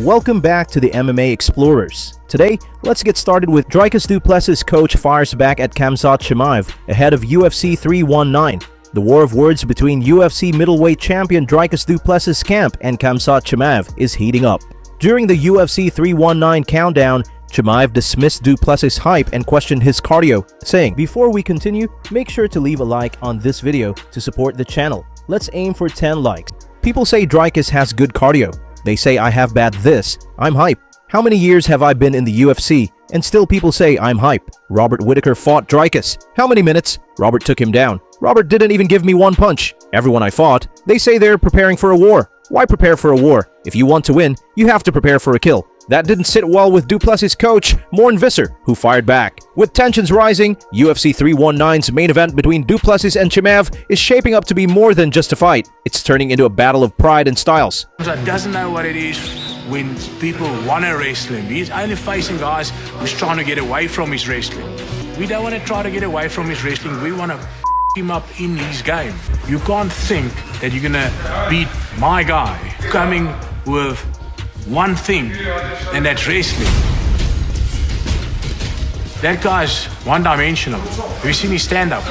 Welcome back to the MMA Explorers. Today, let's get started with Dricus Du Plessis' coach fires back at Khamzat Chimaev ahead of UFC 319. The war of words between UFC middleweight champion Dricus Du Plessis' camp and Khamzat Chimaev is heating up. During the UFC 319 countdown, Chimaev dismissed Du Plessis' hype and questioned his cardio, saying, "Before we continue, make sure to leave a like on this video to support the channel. Let's aim for 10 likes. People say Dricus has good cardio. They say I have bad this. I'm hype. How many years have I been in the UFC? And still people say I'm hype. Robert Whittaker fought Dricus. How many minutes? Robert took him down. Robert didn't even give me one punch. Everyone I fought, they say they're preparing for a war. Why prepare for a war? If you want to win, you have to prepare for a kill." That didn't sit well with Du Plessis' coach, Morn Visser, who fired back. With tensions rising, UFC 319's main event between Du Plessis and Chimaev is shaping up to be more than just a fight. It's turning into a battle of pride and styles. Khamzat doesn't know what it is when people want to wrestle him. He's only facing guys who's trying to get away from his wrestling. We don't want to try to get away from his wrestling. We want to him up in his game. You can't think that you're going to beat my guy coming with one thing, and that's wrestling. That guy's one-dimensional. Have you seen his stand-up?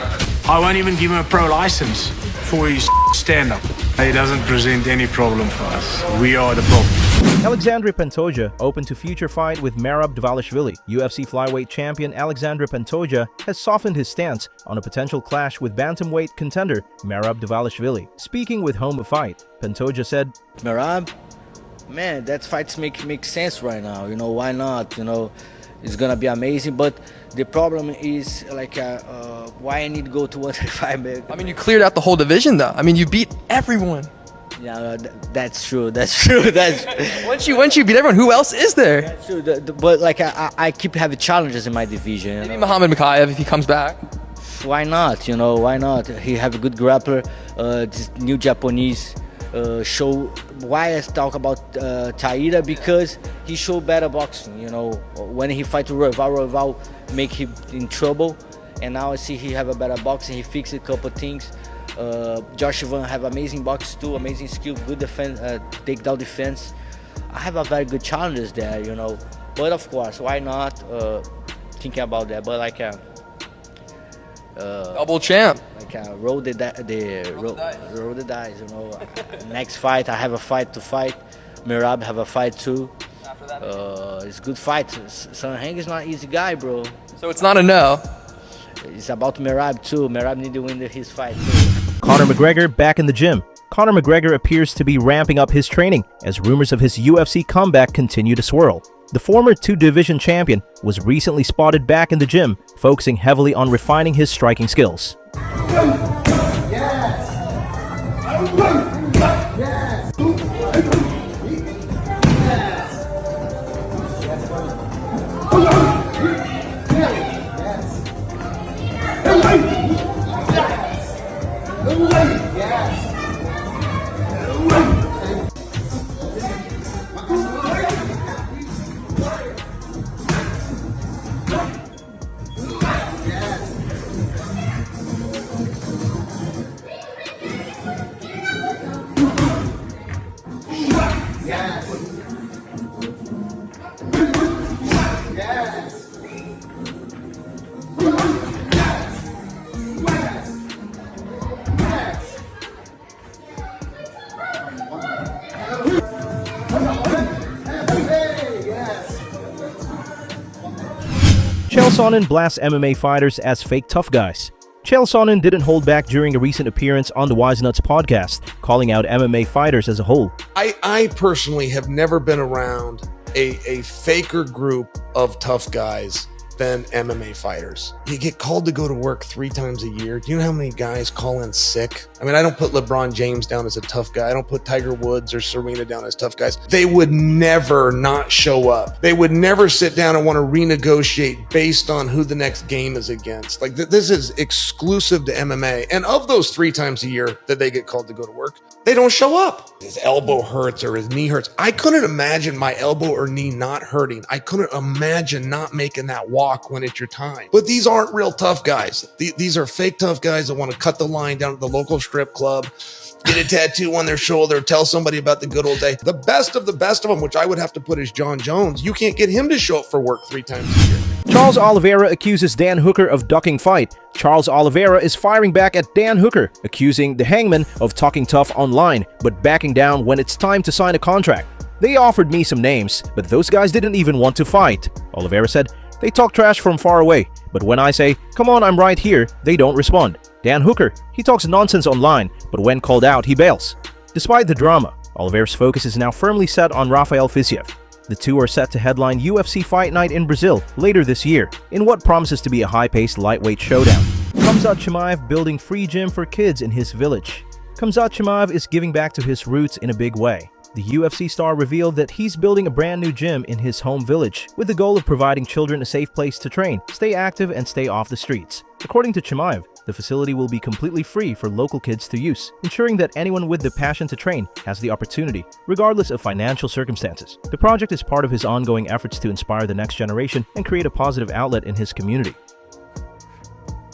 I won't even give him a pro license for his stand-up. He doesn't present any problem for us. We are the problem. Alexandre Pantoja open to future fight with Merab Dvalishvili. UFC flyweight champion Alexandre Pantoja has softened his stance on a potential clash with bantamweight contender Merab Dvalishvili. Speaking with Home Fight, Pantoja said, "Merab, man, that fights make sense right now. You know, why not? You know, it's gonna be amazing. But the problem is like, why I need to go to 135, man? I mean, you cleared out the whole division, though. I mean, you beat everyone. Yeah, that's true. That's true. That's once you beat everyone, who else is there? that's true. But like, I keep having challenges in my division. You Maybe know? Muhammad Mokaev if he comes back. Why not? You know, why not? He have a good grappler. This new Japanese show. Why I talk about Taira? Because he showed better boxing. You know, when he fight Royval make him in trouble, and now I see he have a better boxing. He fixed a couple things. Josh Van have amazing box too, amazing skill, good defense, takedown defense. I have a very good challenges there, you know. But of course, why not? Thinking about that, but like Double champ. like roll the dice, you know. Next fight, I have a fight to fight. Merab have a fight too. After that. It's good fight. Sonnen is not an easy guy, bro. So it's not a no. It's about Merab too. Merab need to win his fight too. Conor McGregor back in the gym. Conor McGregor appears to be ramping up his training as rumors of his UFC comeback continue to swirl. The former two-division champion was recently spotted back in the gym, focusing heavily on refining his striking skills. Chael Sonnen blasts MMA fighters as fake tough guys. Chael Sonnen didn't hold back during a recent appearance on the Wise Nuts podcast, calling out MMA fighters as a whole. I personally have never been around a faker group of tough guys than MMA fighters. You get called to go to work 3 times a year. Do you know how many guys call in sick? I mean, I don't put LeBron James down as a tough guy. I don't put Tiger Woods or Serena down as tough guys. They would never not show up. They would never sit down and want to renegotiate based on who the next game is against. Like, this is exclusive to MMA. And of those 3 times a year that they get called to go to work, They don't show up. His elbow hurts or his knee hurts. I couldn't imagine my elbow or knee not hurting. I couldn't imagine not making that walk when it's your time. But these aren't real tough guys. These are fake tough guys that want to cut the line down at the local strip club, get a tattoo on their shoulder, tell somebody about the good old day. The best of them, which I would have to put is John Jones. You can't get him to show up for work 3 times a year. Charles Oliveira accuses Dan Hooker of ducking fight. Charles Oliveira is firing back at Dan Hooker, accusing the Hangman of talking tough online, but backing down when it's time to sign a contract. They offered me some names, but those guys didn't even want to fight. Oliveira said, they talk trash from far away, but when I say, come on, I'm right here, they don't respond. Dan Hooker, he talks nonsense online, but when called out, he bails. Despite the drama, Oliveira's focus is now firmly set on Rafael Fiziev. The two are set to headline UFC Fight Night in Brazil later this year, in what promises to be a high-paced lightweight showdown. Khamzat Chimaev building free gym for kids in his village. Khamzat Chimaev is giving back to his roots in a big way. The UFC star revealed that he's building a brand new gym in his home village, with the goal of providing children a safe place to train, stay active, and stay off the streets. According to Chimaev, the facility will be completely free for local kids to use, ensuring that anyone with the passion to train has the opportunity, regardless of financial circumstances. The project is part of his ongoing efforts to inspire the next generation and create a positive outlet in his community.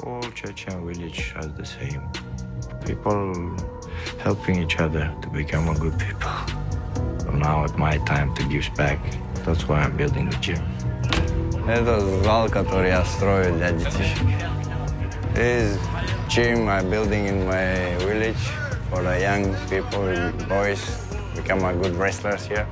All Chechen village has the same. People helping each other to become a good people. So now it's my time to give back. That's why I'm building the gym. Это зал, который я строю для детей. This gym I'm building in my village for the young people, boys, become a good wrestlers here.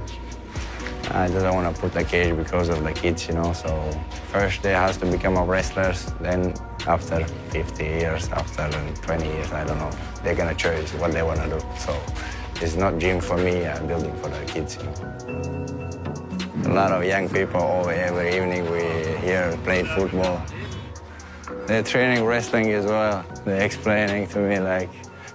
I just don't want to put a cage because of the kids, you know, so first they have to become a wrestlers, then after 50 years, after 20 years, I don't know, they're gonna choose what they want to do. So it's not gym for me, I'm building for the kids, you know. A lot of young people over every evening we here play football. They're training wrestling as well. They're explaining to me like,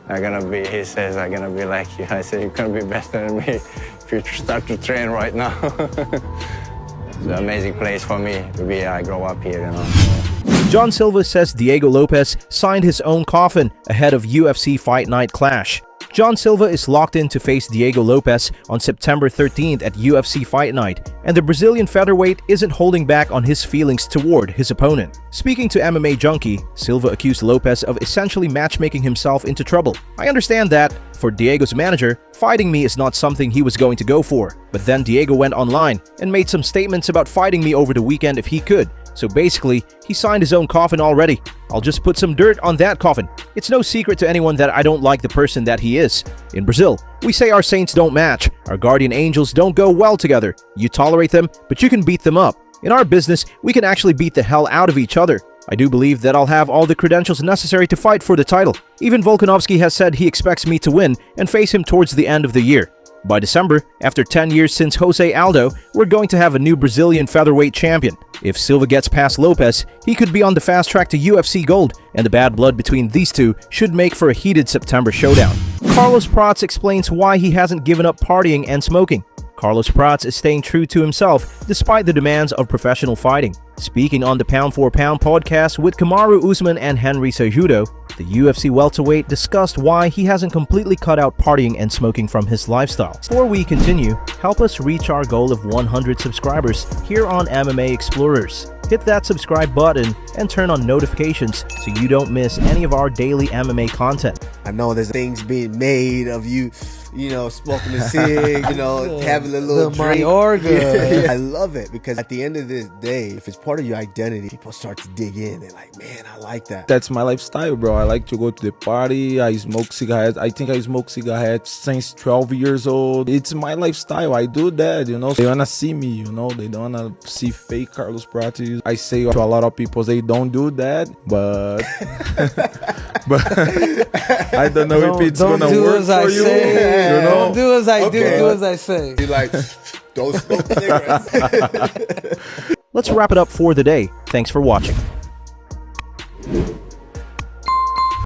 he says, I'm gonna be like you. I say, you're gonna be better than me if you start to train right now. It's an amazing place for me to be. I grow up here, you know. John Silva says Diego Lopez signed his own coffin ahead of UFC Fight Night clash. John Silva is locked in to face Diego Lopez on September 13th at UFC Fight Night, and the Brazilian featherweight isn't holding back on his feelings toward his opponent. Speaking to MMA Junkie, Silva accused Lopez of essentially matchmaking himself into trouble. I understand that, for Diego's manager, fighting me is not something he was going to go for. But then Diego went online and made some statements about fighting me over the weekend if he could. So basically, he signed his own coffin already. I'll just put some dirt on that coffin. It's no secret to anyone that I don't like the person that he is. In Brazil, we say our saints don't match, our guardian angels don't go well together. You tolerate them, but you can beat them up. In our business, we can actually beat the hell out of each other. I do believe that I'll have all the credentials necessary to fight for the title. Even Volkanovski has said he expects me to win and face him towards the end of the year. By December, after 10 years since Jose Aldo, we're going to have a new Brazilian featherweight champion. If Silva gets past Lopez, he could be on the fast track to UFC gold, and the bad blood between these two should make for a heated September showdown. Carlos Prates explains why he hasn't given up partying and smoking. Carlos Prates is staying true to himself despite the demands of professional fighting. Speaking on the Pound for Pound podcast with Kamaru Usman and Henry Cejudo, the UFC welterweight discussed why he hasn't completely cut out partying and smoking from his lifestyle. Before we continue, help us reach our goal of 100 subscribers here on MMA Explorers. Hit that subscribe button and turn on notifications so you don't miss any of our daily MMA content. I know there's things being made of you, you know, smoking a cig, you know, having a little drink. Mayorga. I love it because at the end of this day, if it's part of your identity, people start to dig in. They're like, man, I like that. That's my lifestyle, bro. I like to go to the party. I smoke cigarettes. I think I smoke cigarettes since 12 years old. It's my lifestyle. I do that, you know. They wanna see me, you know. They don't wanna see fake Carlos Prates. I say to a lot of people, they don't do that, but but I don't know if it's gonna work for you. You know? Don't do as I do as I say. You like, don't smoke cigarettes. Let's wrap it up for the day. Thanks for watching.